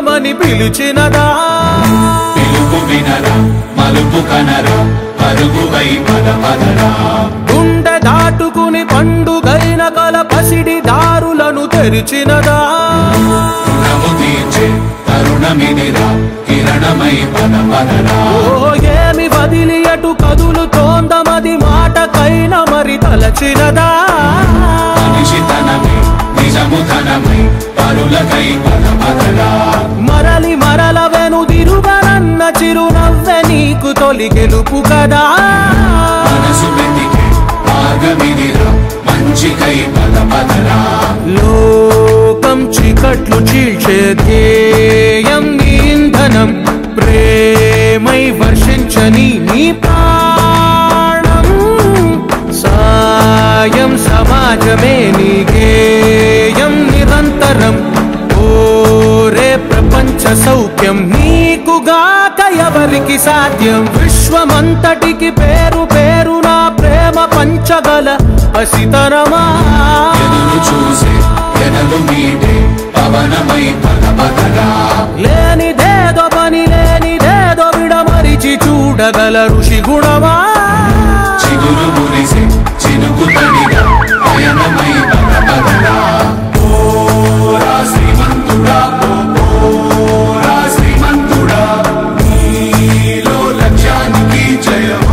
పిలుద్దామని పిలిచినదా పిలుపు వినరా మలుపు కనరా పరుగువై పద పదరా గుండె దాటుకుని పండుగైన కల పసిడి దారులను తెరిచినదా రుణము తీర్చే తరుణమిదిరా కిరణమై పద పదరా ఓ ఏమి వదిలి అటు కదులుతోందమది మాటకైన మరి తలచినదా మనిషితనమే నిజముతనమై పరులకై పద పదరా మరలి మరల వెనుదిరుగనన్న చిరునవ్వె నీకు తొలి గెలుపు కదా మనసు వెతికే మార్గమిదిరా మంచికై పద పదరా లోకం చీకట్లు చీల్చే ధ్యేయం నీ ఇంధనం ప్రేమై వర్షించని నీ ప్రాణం సాయం సమాజమే నీ గేయం నిరంతరం ఓరే ప్రపంచ సౌఖ్యం నీకుగాక ఎవరికి సాధ్యం విశ్వమంతటికి పేరు పేరు నా ప్రేమ పంచగల పసితనమా ఎదురు చూసే ఎదలు మీటే పవనమై పద పదరా లేనిదేదో పని లేనిదేదో విడమరిచి చూడగల ఋషి గుణమా చిగురు మురిసే చినుకు తడిగా పయనమై పద పదరా ఓరా శ్రీమంతుడా ఓరా శ్రీమంతుడా నీలో లక్ష్యానికి జయం